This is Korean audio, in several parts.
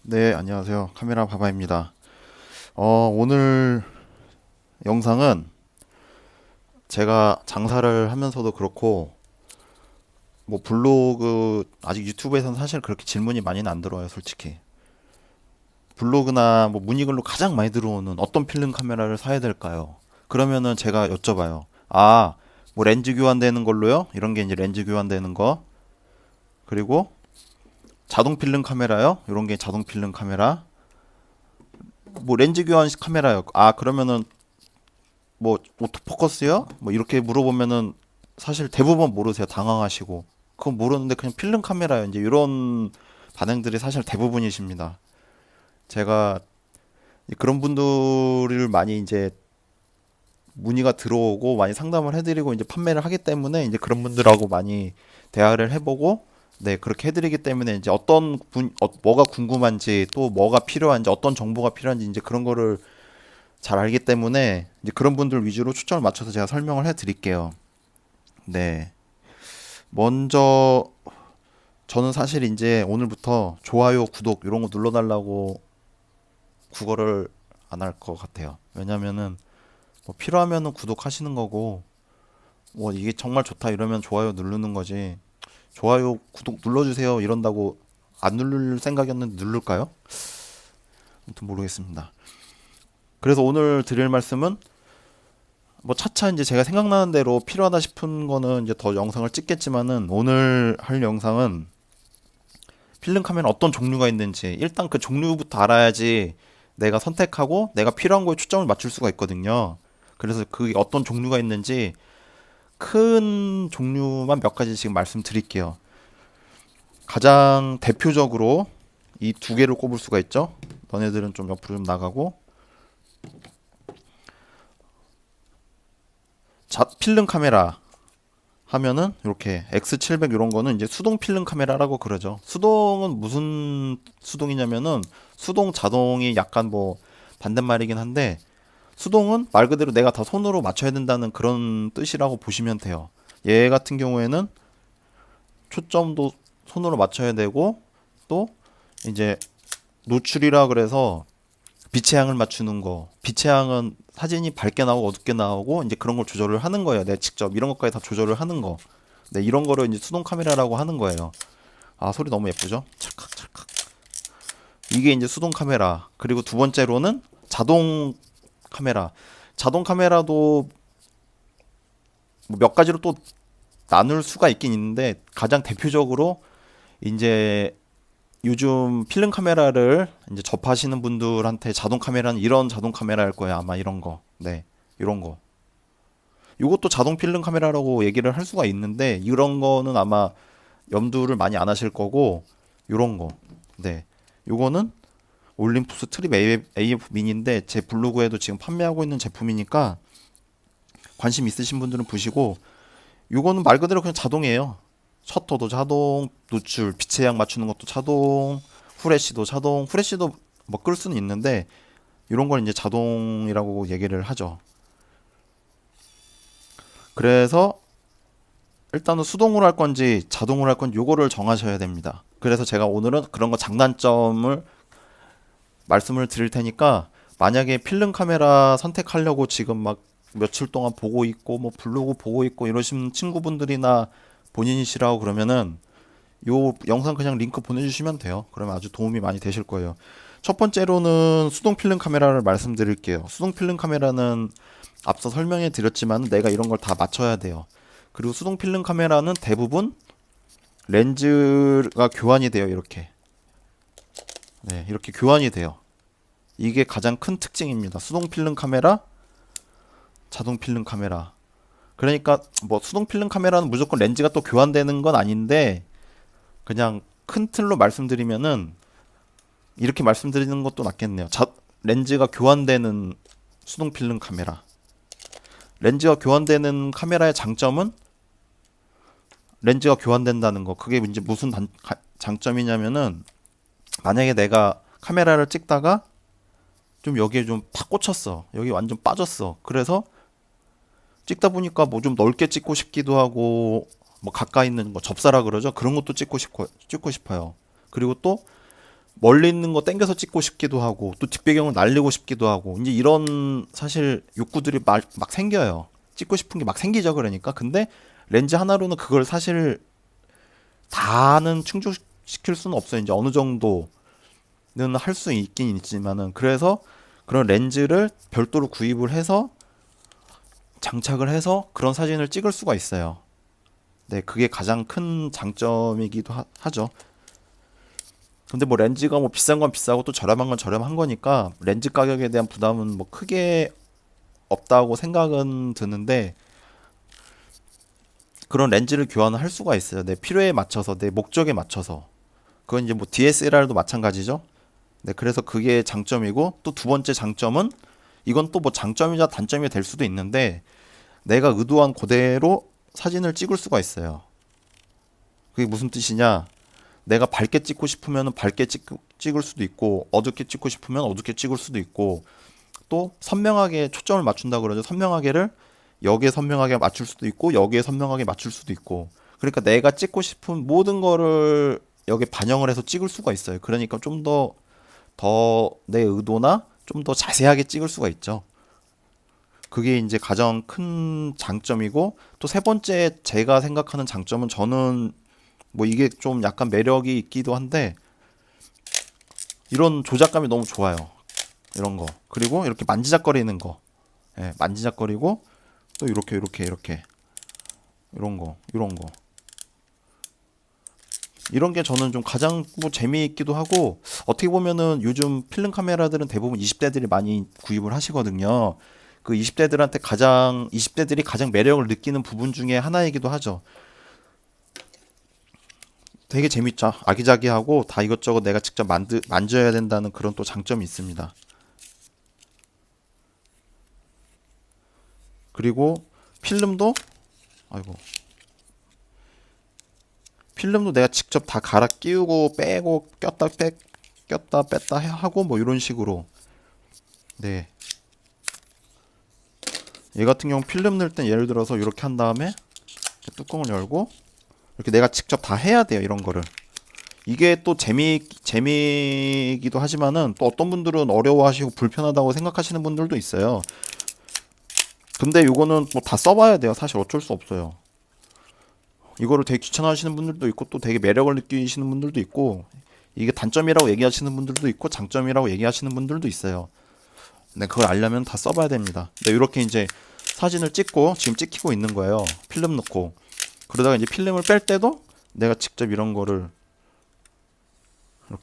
네, 안녕하세요. 카메라 바바입니다. 오늘 영상은 제가 장사를 하면서도 그렇고, 뭐 블로그, 아직 유튜브에서는 사실 그렇게 질문이 많이는 안 들어와요, 솔직히. 블로그나 뭐 문의글로 가장 많이 들어오는 어떤 필름 카메라를 사야 될까요? 그러면은 제가 여쭤봐요. 뭐 렌즈 교환되는 걸로요? 이런 게 이제 렌즈 교환되는 거. 그리고 자동 필름 카메라요? 이런 게 자동 필름 카메라. 뭐 렌즈 교환 카메라요. 그러면은 뭐 오토포커스요? 뭐 이렇게 물어보면은 사실 대부분 모르세요. 당황하시고. 그건 모르는데 그냥 필름 카메라요. 이제 이런 반응들이 사실 대부분이십니다. 제가 그런 분들을 많이 이제 문의가 들어오고 많이 상담을 해드리고 이제 판매를 하기 때문에 이제 그런 분들하고 많이 대화를 해보고 네, 그렇게 해드리기 때문에 이제 뭐가 궁금한지 또 뭐가 필요한지 어떤 정보가 필요한지 이제 그런 거를 잘 알기 때문에 이제 그런 분들 위주로 초점을 맞춰서 제가 설명을 해드릴게요. 네. 먼저 저는 사실 이제 오늘부터 좋아요, 구독 이런 거 눌러달라고 국어를 안 할 것 같아요. 왜냐면은 뭐 필요하면은 구독하시는 거고 뭐 이게 정말 좋다 이러면 좋아요 누르는 거지. 좋아요, 구독 눌러주세요 이런다고 안 누를 생각이었는데 누를까요? 아무튼 모르겠습니다. 그래서 오늘 드릴 말씀은 뭐 차차 이제 제가 생각나는 대로 필요하다 싶은 거는 이제 더 영상을 찍겠지만은 오늘 할 영상은 필름 카메라 어떤 종류가 있는지 일단 그 종류부터 알아야지 내가 선택하고 내가 필요한 거에 초점을 맞출 수가 있거든요. 그래서 그 어떤 종류가 있는지 큰 종류만 몇 가지 지금 말씀드릴게요. 가장 대표적으로 이 두 개를 꼽을 수가 있죠. 너네들은 좀 옆으로 좀 나가고 필름 카메라 하면은 이렇게 X700 이런 거는 이제 수동 필름 카메라라고 그러죠. 수동은 무슨 수동이냐면은 수동 자동이 약간 뭐 반대말이긴 한데 수동은 말 그대로 내가 다 손으로 맞춰야 된다는 그런 뜻이라고 보시면 돼요. 얘 같은 경우에는 초점도 손으로 맞춰야 되고 또 이제 노출이라 그래서 빛의 양을 맞추는 거. 빛의 양은 사진이 밝게 나오고 어둡게 나오고 이제 그런 걸 조절을 하는 거예요. 내가 직접 이런 것까지 다 조절을 하는 거. 네, 이런 거를 이제 수동 카메라라고 하는 거예요. 소리 너무 예쁘죠? 찰칵 찰칵. 이게 이제 수동 카메라. 그리고 두 번째로는 자동 카메라. 자동 카메라도 뭐몇 가지로 또 나눌 수가 있긴 있는데 가장 대표적으로 이제 요즘 필름 카메라를 이제 접하시는 분들한테 자동 카메라는 이런 자동 카메라일 거예요. 아마 이런 거. 네. 이런 거. 이것도 자동 필름 카메라라고 얘기를 할 수가 있는데 이런 거는 아마 염두를 많이 안 하실 거고 이런 거. 네. 요거는 올림푸스 트립 AF 미니인데 제 블로그에도 지금 판매하고 있는 제품이니까 관심 있으신 분들은 보시고 요거는 말 그대로 그냥 자동이에요. 셔터도 자동, 노출, 빛의 양 맞추는 것도 자동, 후레쉬도 자동, 후레쉬도 뭐 끌 수는 있는데 이런 걸 이제 자동이라고 얘기를 하죠. 그래서 일단은 수동으로 할 건지 자동으로 할 건지 요거를 정하셔야 됩니다. 그래서 제가 오늘은 그런 거 장단점을 말씀을 드릴 테니까 만약에 필름 카메라 선택하려고 지금 막 며칠 동안 보고 있고 뭐 블로그 보고 있고 이러신 친구분들이나 본인이시라고 그러면은 요 영상 그냥 링크 보내주시면 돼요. 그러면 아주 도움이 많이 되실 거예요. 첫 번째로는 수동 필름 카메라를 말씀드릴게요. 수동 필름 카메라는 앞서 설명해 드렸지만 내가 이런 걸 다 맞춰야 돼요. 그리고 수동 필름 카메라는 대부분 렌즈가 교환이 돼요. 이렇게. 네, 이렇게 교환이 돼요. 이게 가장 큰 특징입니다. 수동 필름 카메라, 자동 필름 카메라. 그러니까 뭐 수동 필름 카메라는 무조건 렌즈가 또 교환되는 건 아닌데 그냥 큰 틀로 말씀드리면은 이렇게 말씀드리는 것도 낫겠네요. 렌즈가 교환되는 수동 필름 카메라. 렌즈가 교환되는 카메라의 장점은 렌즈가 교환된다는 거. 그게 이제 무슨 장점이냐면은 만약에 내가 카메라를 찍다가 좀 여기에 좀 팍 꽂혔어. 여기 완전 빠졌어. 그래서 찍다 보니까 뭐 좀 넓게 찍고 싶기도 하고 뭐 가까이 있는 거 접사라 그러죠. 그런 것도 찍고 싶어요. 그리고 또 멀리 있는 거 땡겨서 찍고 싶기도 하고 또 뒷배경을 날리고 싶기도 하고 이제 이런 사실 욕구들이 막 생겨요. 찍고 싶은 게 막 생기죠. 그러니까 근데 렌즈 하나로는 그걸 사실 다는 충족시킬 수는 없어요. 이제 어느 정도는 할 수 있긴 있지만은 그래서 그런 렌즈를 별도로 구입을 해서 장착을 해서 그런 사진을 찍을 수가 있어요. 네, 그게 가장 큰 장점이기도 하죠. 근데 뭐 렌즈가 뭐 비싼 건 비싸고 또 저렴한 건 저렴한 거니까 렌즈 가격에 대한 부담은 뭐 크게 없다고 생각은 드는데 그런 렌즈를 교환을 할 수가 있어요. 내 필요에 맞춰서 내 목적에 맞춰서. 그건 이제 뭐 DSLR도 마찬가지죠. 네, 그래서 그게 장점이고 또 두 번째 장점은 이건 또 뭐 장점이자 단점이 될 수도 있는데 내가 의도한 그대로 사진을 찍을 수가 있어요. 그게 무슨 뜻이냐? 내가 밝게 찍고 싶으면 밝게 찍을 수도 있고 어둡게 찍고 싶으면 어둡게 찍을 수도 있고 또 선명하게 초점을 맞춘다 그러죠. 선명하게를 여기에 선명하게 맞출 수도 있고 여기에 선명하게 맞출 수도 있고 그러니까 내가 찍고 싶은 모든 거를 여기에 반영을 해서 찍을 수가 있어요. 그러니까 좀 더 내 의도나 좀 더 자세하게 찍을 수가 있죠. 그게 이제 가장 큰 장점이고 또 세 번째 제가 생각하는 장점은 저는 뭐 이게 좀 약간 매력이 있기도 한데 이런 조작감이 너무 좋아요. 이런 거. 그리고 이렇게 만지작거리는 거. 예, 만지작거리고 또 이렇게 이런 거. 이런 게 저는 좀 가장 뭐 재미있기도 하고 어떻게 보면은 요즘 필름 카메라들은 대부분 20대들이 많이 구입을 하시거든요. 그 20대들이 가장 매력을 느끼는 부분 중에 하나이기도 하죠. 되게 재밌죠. 아기자기하고 다 이것저것 내가 직접 만져야 된다는 그런 또 장점이 있습니다. 그리고 필름도 아이고 필름도 내가 직접 다 갈아 끼우고 빼고 꼈다 뺐다 하고 뭐 이런 식으로 네. 얘 같은 경우 필름 넣을 땐 예를 들어서 이렇게 한 다음에 뚜껑을 열고 이렇게 내가 직접 다 해야 돼요. 이런 거를. 이게 또 재미기도 하지만은 또 어떤 분들은 어려워하시고 불편하다고 생각하시는 분들도 있어요. 근데 요거는 뭐 다 써봐야 돼요. 사실 어쩔 수 없어요. 이거를 되게 귀찮아하시는 분들도 있고 또 되게 매력을 느끼시는 분들도 있고 이게 단점이라고 얘기하시는 분들도 있고 장점이라고 얘기하시는 분들도 있어요. 근데 그걸 알려면 다 써봐야 됩니다. 네, 이렇게 이제 사진을 찍고 지금 찍히고 있는 거예요. 필름 넣고 그러다가 이제 필름을 뺄 때도 내가 직접 이런 거를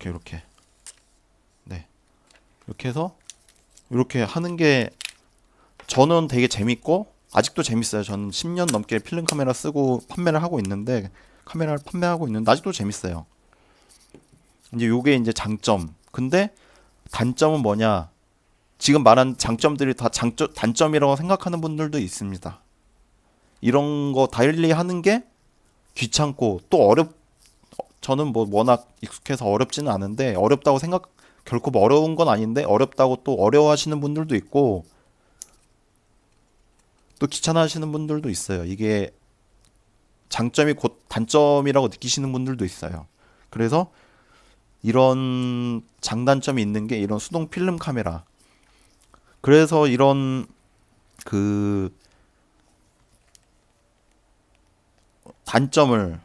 이렇게 네 이렇게 해서 이렇게 하는 게 저는 되게 재밌고 아직도 재밌어요. 저는 10년 넘게 필름 카메라 쓰고 판매를 하고 있는데 카메라를 판매하고 있는데 아직도 재밌어요. 이제 요게 이제 장점. 근데 단점은 뭐냐? 지금 말한 장점들이 다 단점이라고 생각하는 분들도 있습니다. 이런 거 다일리 하는 게 귀찮고 또 저는 뭐 워낙 익숙해서 어렵지는 않은데 어렵다고 결코 뭐 어려운 건 아닌데 어렵다고 또 어려워하시는 분들도 있고 또 귀찮아하시는 분들도 있어요. 이게 장점이 곧 단점이라고 느끼시는 분들도 있어요. 그래서 이런 장단점이 있는 게 이런 수동 필름 카메라. 그래서 이런 그 단점을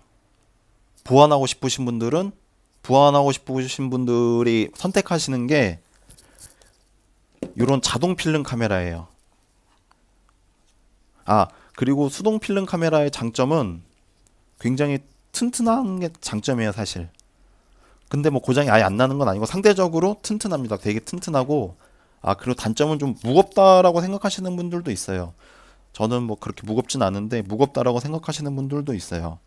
보완하고 싶으신 분들이 선택하시는 게 이런 자동 필름 카메라예요. 아, 그리고 수동 필름 카메라의 장점은 굉장히 튼튼한 게 장점이에요, 사실. 근데 뭐 고장이 아예 안 나는 건 아니고 상대적으로 튼튼합니다. 되게 튼튼하고 그리고 단점은 좀 무겁다라고 생각하시는 분들도 있어요. 저는 뭐 그렇게 무겁진 않은데 무겁다라고 생각하시는 분들도 있어요.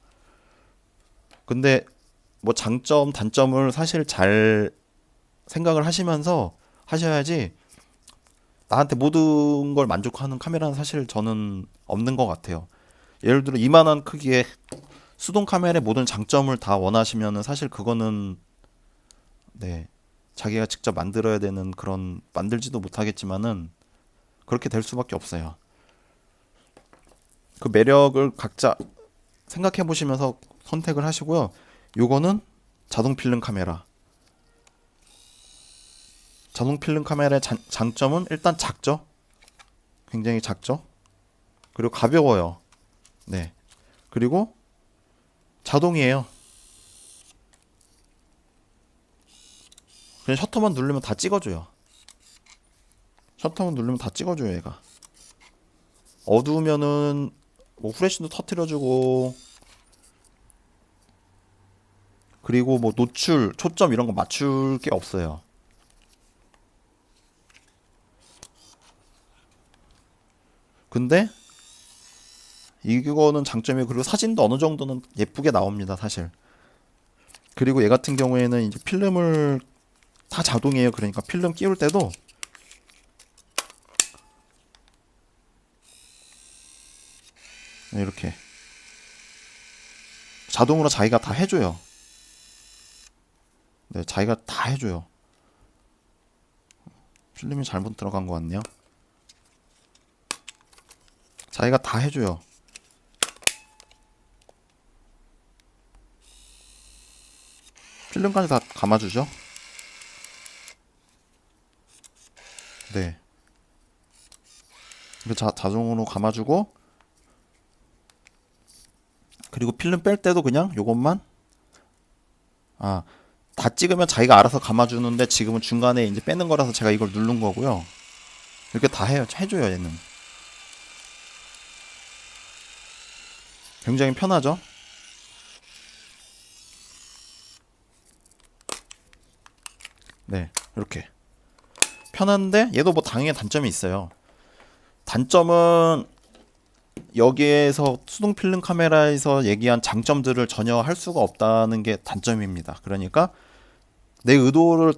근데 뭐 장점, 단점을 사실 잘 생각을 하시면서 하셔야지 나한테 모든 걸 만족하는 카메라는 사실 저는 없는 것 같아요. 예를 들어 이만한 크기의 수동 카메라의 모든 장점을 다 원하시면은 사실 그거는 네, 자기가 직접 만들어야 되는 그런 만들지도 못하겠지만은 그렇게 될 수밖에 없어요. 그 매력을 각자 생각해 보시면서 선택을 하시고요. 요거는 자동 필름 카메라. 자동 필름 카메라의 장점은 일단 작죠. 굉장히 작죠. 그리고 가벼워요. 네. 그리고 자동이에요. 그냥 셔터만 누르면 다 찍어줘요. 셔터만 누르면 다 찍어줘요, 얘가. 어두우면은 뭐 후레쉬도 터트려주고, 그리고 뭐 노출, 초점 이런 거 맞출 게 없어요. 근데 이거는 장점이, 그리고 사진도 어느 정도는 예쁘게 나옵니다, 사실. 그리고 얘 같은 경우에는 이제 필름을 다 자동이에요. 그러니까 필름 끼울 때도 이렇게 자동으로 자기가 다 해줘요. 네, 자기가 다 해줘요. 필름이 잘못 들어간 것 같네요. 자기가 다 해줘요. 필름까지 다 감아주죠. 네. 이거 자동으로 감아주고, 그리고 필름 뺄 때도 그냥 요것만, 다 찍으면 자기가 알아서 감아주는데 지금은 중간에 이제 빼는 거라서 제가 이걸 누른 거고요. 이렇게 다 해줘요, 얘는. 굉장히 편하죠? 네, 이렇게. 편한데 얘도 뭐 당연히 단점이 있어요. 단점은 여기에서 수동 필름 카메라에서 얘기한 장점들을 전혀 할 수가 없다는 게 단점입니다. 그러니까 내 의도를,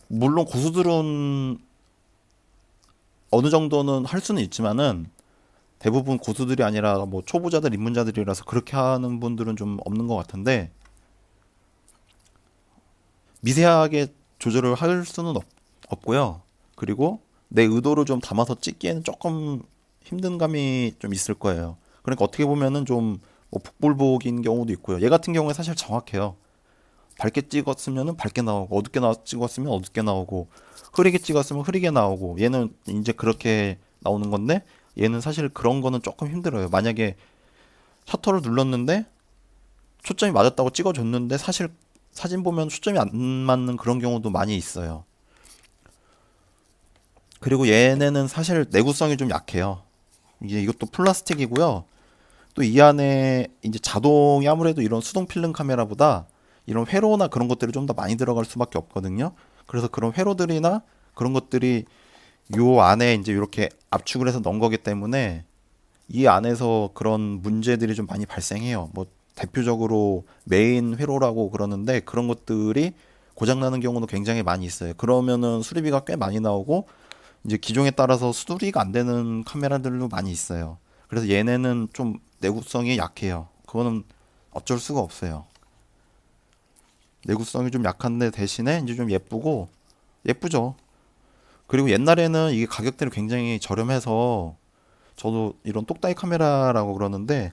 물론 고수들은 어느 정도는 할 수는 있지만은 대부분 고수들이 아니라 뭐 초보자들, 입문자들이라서 그렇게 하는 분들은 좀 없는 것 같은데, 미세하게 조절을 할 수는 없고요. 그리고 내 의도를 좀 담아서 찍기에는 조금 힘든 감이 좀 있을 거예요. 그러니까 어떻게 보면은 좀뭐 복불복인 경우도 있고요. 얘 같은 경우에 사실 정확해요. 밝게 찍었으면은 밝게 나오고, 어둡게 찍었으면 어둡게 나오고, 흐리게 찍었으면 흐리게 나오고. 얘는 이제 그렇게 나오는 건데, 얘는 사실 그런 거는 조금 힘들어요. 만약에 셔터를 눌렀는데 초점이 맞았다고 찍어줬는데 사실 사진 보면 초점이 안 맞는 그런 경우도 많이 있어요. 그리고 얘네는 사실 내구성이 좀 약해요. 이게 이것도 플라스틱이고요. 또 이 안에 이제 자동이 아무래도 이런 수동 필름 카메라보다 이런 회로나 그런 것들이 좀 더 많이 들어갈 수밖에 없거든요. 그래서 그런 회로들이나 그런 것들이 요 안에 이제 이렇게 압축을 해서 넣은 거기 때문에 이 안에서 그런 문제들이 좀 많이 발생해요. 뭐 대표적으로 메인 회로라고 그러는데 그런 것들이 고장 나는 경우도 굉장히 많이 있어요. 그러면은 수리비가 꽤 많이 나오고, 이제 기종에 따라서 수리가 안 되는 카메라들도 많이 있어요. 그래서 얘네는 좀 내구성이 약해요. 그거는 어쩔 수가 없어요. 내구성이 좀 약한데 대신에 이제 좀 예쁘죠. 그리고 옛날에는 이게 가격대를 굉장히 저렴해서 저도 이런 똑딱이 카메라라고 그러는데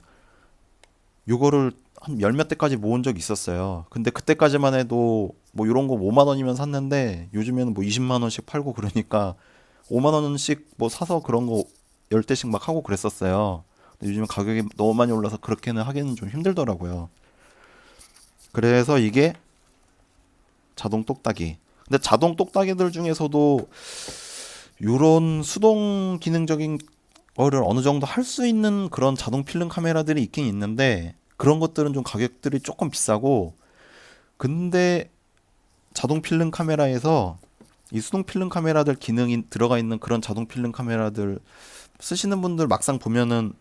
요거를 한 열 몇 대까지 모은 적이 있었어요. 근데 그때까지만 해도 뭐 이런 거 5만 원이면 샀는데 요즘에는 뭐 20만 원씩 팔고 그러니까 5만 원씩 뭐 사서 그런 거 10대씩 막 하고 그랬었어요. 근데 요즘 가격이 너무 많이 올라서 그렇게는 하기는 좀 힘들더라고요. 그래서 이게 자동 똑딱이. 근데 자동 똑딱이들 중에서도 요런 수동 기능적인 거를 어느 정도 할 수 있는 그런 자동 필름 카메라들이 있긴 있는데 그런 것들은 좀 가격들이 조금 비싸고, 근데 자동 필름 카메라에서 이 수동 필름 카메라들 기능이 들어가 있는 그런 자동 필름 카메라들 쓰시는 분들 막상 보면은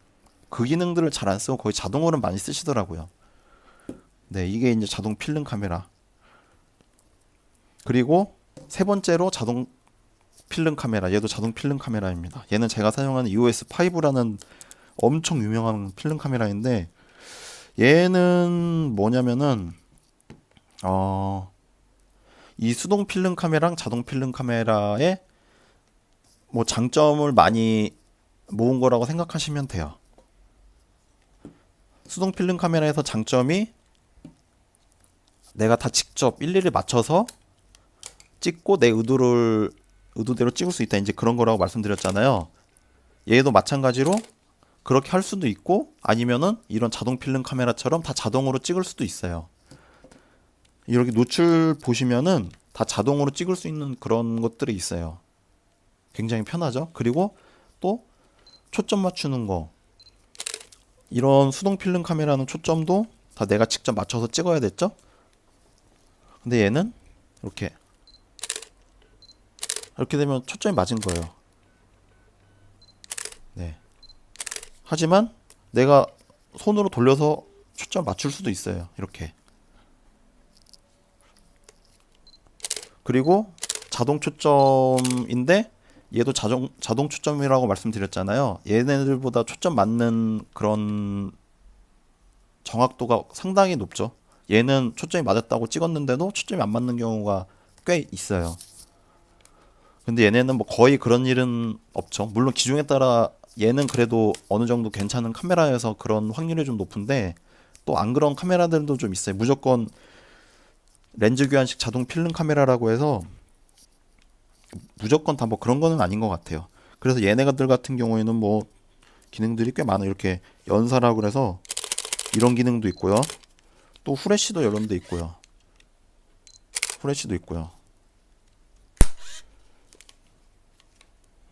그 기능들을 잘 안 쓰고 거의 자동으로 많이 쓰시더라고요. 네, 이게 이제 자동 필름 카메라. 그리고 세 번째로 자동 필름 카메라. 얘도 자동 필름 카메라입니다. 얘는 제가 사용하는 EOS5라는 엄청 유명한 필름 카메라인데, 얘는 뭐냐면은 이 수동 필름 카메라랑 자동 필름 카메라의 뭐 장점을 많이 모은 거라고 생각하시면 돼요. 수동 필름 카메라에서 장점이 내가 다 직접 일일이 맞춰서 찍고 내 의도대로 찍을 수 있다. 이제 그런 거라고 말씀드렸잖아요. 얘도 마찬가지로 그렇게 할 수도 있고 아니면은 이런 자동 필름 카메라처럼 다 자동으로 찍을 수도 있어요. 이렇게 노출 보시면은 다 자동으로 찍을 수 있는 그런 것들이 있어요. 굉장히 편하죠. 그리고 또 초점 맞추는 거, 이런 수동 필름 카메라는 초점도 다 내가 직접 맞춰서 찍어야 됐죠. 근데 얘는 이렇게 되면 초점이 맞은 거예요. 네. 하지만 내가 손으로 돌려서 초점 맞출 수도 있어요. 이렇게. 그리고 자동 초점인데 얘도 자동 초점이라고 말씀드렸잖아요. 얘네들보다 초점 맞는 그런 정확도가 상당히 높죠. 얘는 초점이 맞았다고 찍었는데도 초점이 안 맞는 경우가 꽤 있어요. 근데 얘네는 뭐 거의 그런 일은 없죠. 물론 기종에 따라 얘는 그래도 어느 정도 괜찮은 카메라여서 그런 확률이 좀 높은데 또 안 그런 카메라들도 좀 있어요. 무조건 렌즈 교환식 자동 필름 카메라라고 해서 무조건 다 뭐 그런 거는 아닌 것 같아요. 그래서 얘네들 같은 경우에는 뭐 기능들이 꽤 많아요. 이렇게 연사라고 그래서 이런 기능도 있고요. 또 후레쉬도 이런 데 있고요. 후레쉬도 있고요.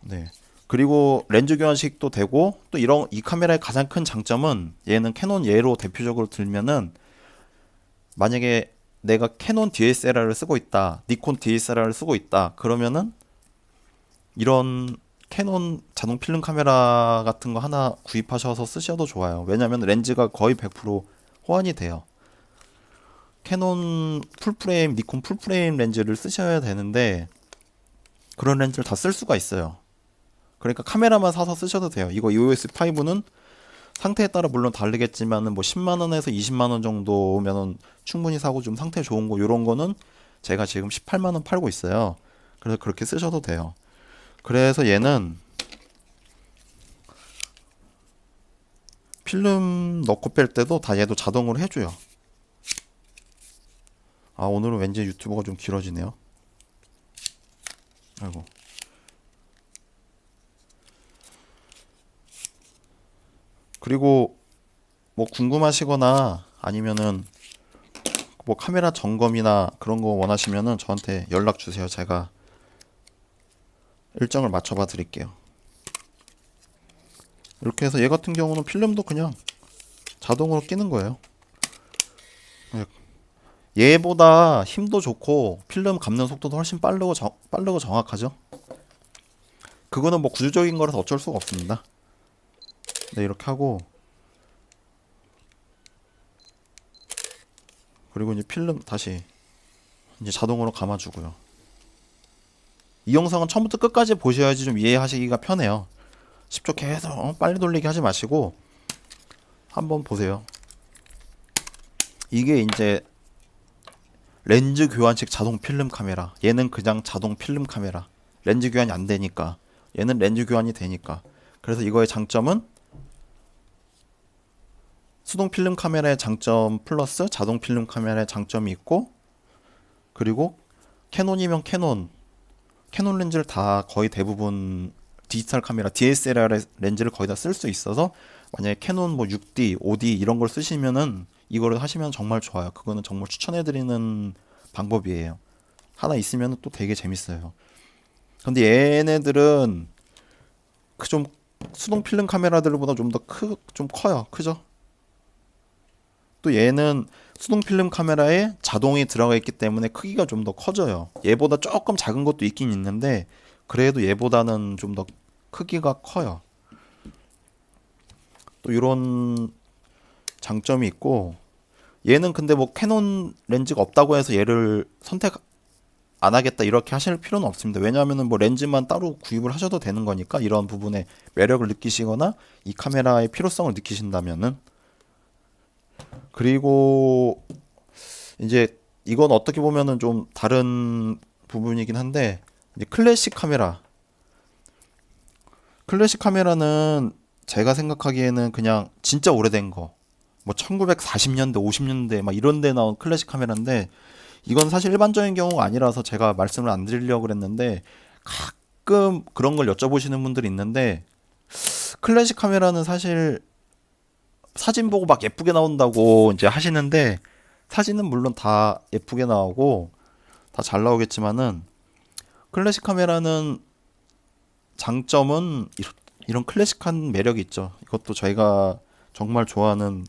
네. 그리고 렌즈 교환식도 되고 또 이 카메라의 가장 큰 장점은 얘는 캐논 예로 대표적으로 들면은 만약에 내가 캐논 DSLR을 쓰고 있다, 니콘 DSLR을 쓰고 있다, 그러면은 이런 캐논 자동 필름 카메라 같은 거 하나 구입하셔서 쓰셔도 좋아요. 왜냐면 렌즈가 거의 100% 호환이 돼요. 캐논 풀프레임, 니콘 풀프레임 렌즈를 쓰셔야 되는데 그런 렌즈를 다 쓸 수가 있어요. 그러니까 카메라만 사서 쓰셔도 돼요. 이거 EOS5는 상태에 따라 물론 다르겠지만은 뭐 10만 원에서 20만 원 정도면은 충분히 사고 좀 상태 좋은 거 요런 거는 제가 지금 18만 원 팔고 있어요. 그래서 그렇게 쓰셔도 돼요. 그래서 얘는 필름 넣고 뺄 때도 다 얘도 자동으로 해줘요. 아, 오늘은 왠지 유튜브가 좀 길어지네요. 아이고. 그리고 뭐 궁금하시거나 아니면은 뭐 카메라 점검이나 그런 거 원하시면은 저한테 연락 주세요. 제가 일정을 맞춰봐 드릴게요. 이렇게 해서 얘 같은 경우는 필름도 그냥 자동으로 끼는 거예요. 얘보다 힘도 좋고 필름 감는 속도도 훨씬 빠르고 정확하죠. 그거는 뭐 구조적인 거라서 어쩔 수가 없습니다. 네, 이렇게 하고 그리고 이제 필름 다시 이제 자동으로 감아주고요. 이 영상은 처음부터 끝까지 보셔야지 좀 이해하시기가 편해요. 10초 계속 빨리 돌리기 하지 마시고 한번 보세요. 이게 이제 렌즈 교환식 자동 필름 카메라. 얘는 그냥 자동 필름 카메라. 렌즈 교환이 안 되니까. 얘는 렌즈 교환이 되니까. 그래서 이거의 장점은 수동 필름 카메라의 장점 플러스 자동 필름 카메라의 장점이 있고, 그리고 캐논이면 캐논 렌즈를 다 거의 대부분 디지털 카메라 DSLR 렌즈를 거의 다 쓸 수 있어서 만약에 캐논 뭐 6D, 5D 이런 걸 쓰시면은 이거를 하시면 정말 좋아요. 그거는 정말 추천해드리는 방법이에요. 하나 있으면 또 되게 재밌어요. 근데 얘네들은 그 좀 수동 필름 카메라들보다 좀 더 좀 커요. 크죠? 또 얘는 수동 필름 카메라에 자동이 들어가 있기 때문에 크기가 좀 더 커져요. 얘보다 조금 작은 것도 있긴 있는데 그래도 얘보다는 좀 더 크기가 커요. 또 이런 장점이 있고, 얘는 근데 뭐 캐논 렌즈가 없다고 해서 얘를 선택 안 하겠다 이렇게 하실 필요는 없습니다. 왜냐하면 뭐 렌즈만 따로 구입을 하셔도 되는 거니까. 이런 부분에 매력을 느끼시거나 이 카메라의 필요성을 느끼신다면은. 그리고 이제 이건 어떻게 보면은 좀 다른 부분이긴 한데, 이제 클래식 카메라는 제가 생각하기에는 그냥 진짜 오래된 거, 뭐 1940년대, 50년대 막 이런 데 나온 클래식 카메라인데, 이건 사실 일반적인 경우가 아니라서 제가 말씀을 안 드리려고 그랬는데 가끔 그런 걸 여쭤보시는 분들이 있는데 클래식 카메라는 사실 사진 보고 막 예쁘게 나온다고 이제 하시는데 사진은 물론 다 예쁘게 나오고 다 잘 나오겠지만은 클래식 카메라는 장점은 이런 클래식한 매력이 있죠. 이것도 저희가 정말 좋아하는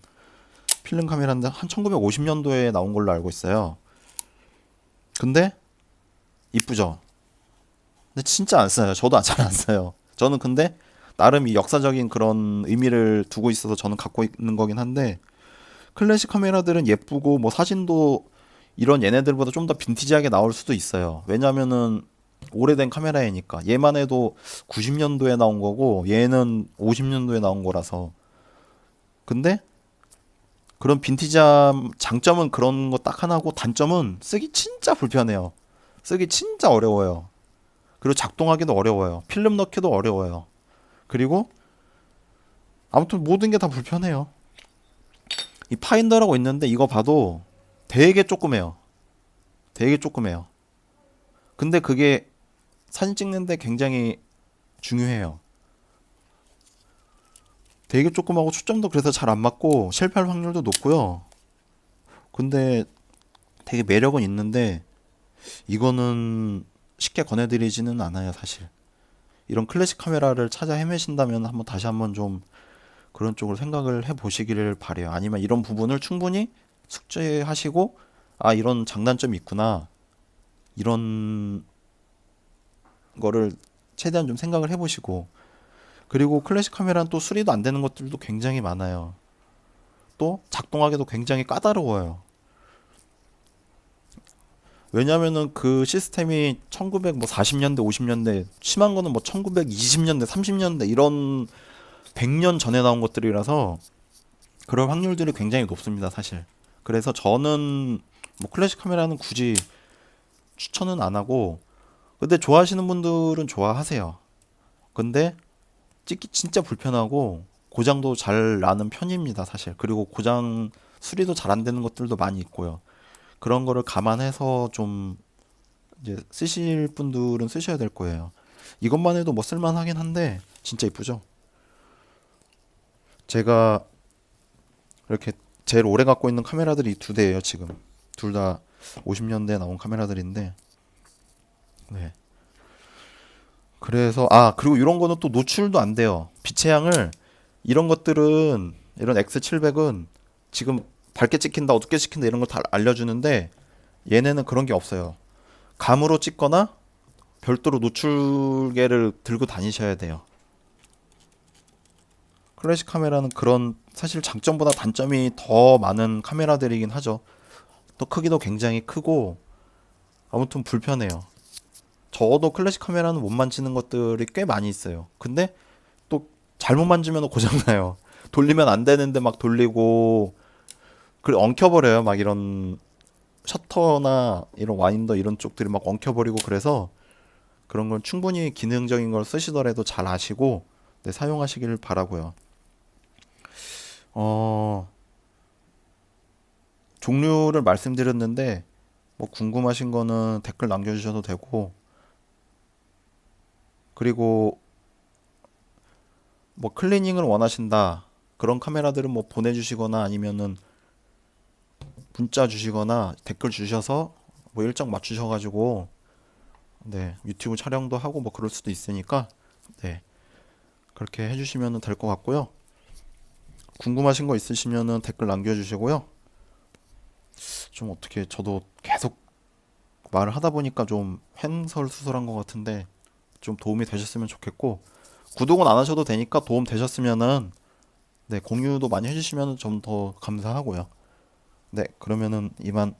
필름 카메라인데 한 1950년도에 나온 걸로 알고 있어요. 근데 이쁘죠. 근데 진짜 안 써요. 저도 잘 안 써요. 저는 근데 나름 이 역사적인 그런 의미를 두고 있어서 저는 갖고 있는 거긴 한데 클래식 카메라들은 예쁘고 뭐 사진도 이런 얘네들보다 좀 더 빈티지하게 나올 수도 있어요. 왜냐면은 오래된 카메라이니까. 얘만 해도 90년도에 나온 거고 얘는 50년도에 나온 거라서. 근데 그런 빈티지함 장점은 그런 거 딱 하나고 단점은 쓰기 진짜 불편해요. 쓰기 진짜 어려워요. 그리고 작동하기도 어려워요. 필름 넣기도 어려워요. 그리고 아무튼 모든 게 다 불편해요. 이 파인더라고 있는데 이거 봐도 되게 조그매요. 되게 조그매요. 근데 그게 사진 찍는데 굉장히 중요해요. 되게 조그마고 초점도 그래서 잘 안 맞고 실패할 확률도 높고요. 근데 되게 매력은 있는데 이거는 쉽게 권해드리지는 않아요, 사실. 이런 클래식 카메라를 찾아 헤매신다면 한번 다시 한번 좀 그런 쪽으로 생각을 해보시기를 바래요. 아니면 이런 부분을 충분히 숙지하시고 아 이런 장단점이 있구나 이런 거를 최대한 좀 생각을 해보시고 그리고 클래식 카메라는 또 수리도 안 되는 것들도 굉장히 많아요. 또 작동하기도 굉장히 까다로워요. 왜냐면은 그 시스템이 1940년대, 50년대, 심한 거는 뭐 1920년대, 30년대 이런 100년 전에 나온 것들이라서 그럴 확률들이 굉장히 높습니다, 사실. 그래서 저는 뭐 클래식 카메라는 굳이 추천은 안 하고 근데 좋아하시는 분들은 좋아하세요. 근데 찍기 진짜 불편하고 고장도 잘 나는 편입니다, 사실. 그리고 고장 수리도 잘 안 되는 것들도 많이 있고요. 그런 거를 감안해서 좀 이제 쓰실 분들은 쓰셔야 될 거예요. 이것만 해도 뭐 쓸만하긴 한데 진짜 이쁘죠? 제가 이렇게 제일 오래 갖고 있는 카메라들이 두 대예요, 지금. 둘 다 50년대에 나온 카메라들인데. 네. 그래서 그리고 이런 거는 또 노출도 안 돼요. 빛의 양을 이런 것들은 이런 X700은 지금 밝게 찍힌다, 어둡게 찍힌다 이런 걸 다 알려주는데 얘네는 그런 게 없어요. 감으로 찍거나 별도로 노출계를 들고 다니셔야 돼요. 클래식 카메라는 그런 사실 장점보다 단점이 더 많은 카메라들이긴 하죠. 또 크기도 굉장히 크고 아무튼 불편해요. 저도 클래식 카메라는 못 만지는 것들이 꽤 많이 있어요. 근데 또 잘못 만지면 고장나요. 돌리면 안 되는데 막 돌리고 그 엉켜버려요. 막 이런 셔터나 이런 와인더 이런 쪽들이 막 엉켜버리고 그래서 그런 건 충분히 기능적인 걸 쓰시더라도 잘 아시고 네, 사용하시길 바라고요. 어, 종류를 말씀드렸는데 뭐 궁금하신 거는 댓글 남겨주셔도 되고 그리고 뭐 클리닝을 원하신다 그런 카메라들은 뭐 보내주시거나 아니면은 문자 주시거나 댓글 주셔서 뭐 일정 맞추셔가지고 네 유튜브 촬영도 하고 뭐 그럴 수도 있으니까 네 그렇게 해주시면 될 것 같고요. 궁금하신 거 있으시면은 댓글 남겨주시고요. 좀 어떻게 저도 계속 말을 하다 보니까 좀 횡설수설한 것 같은데 좀 도움이 되셨으면 좋겠고 구독은 안 하셔도 되니까 도움 되셨으면은 네 공유도 많이 해주시면 좀 더 감사하고요. 네 그러면은 이만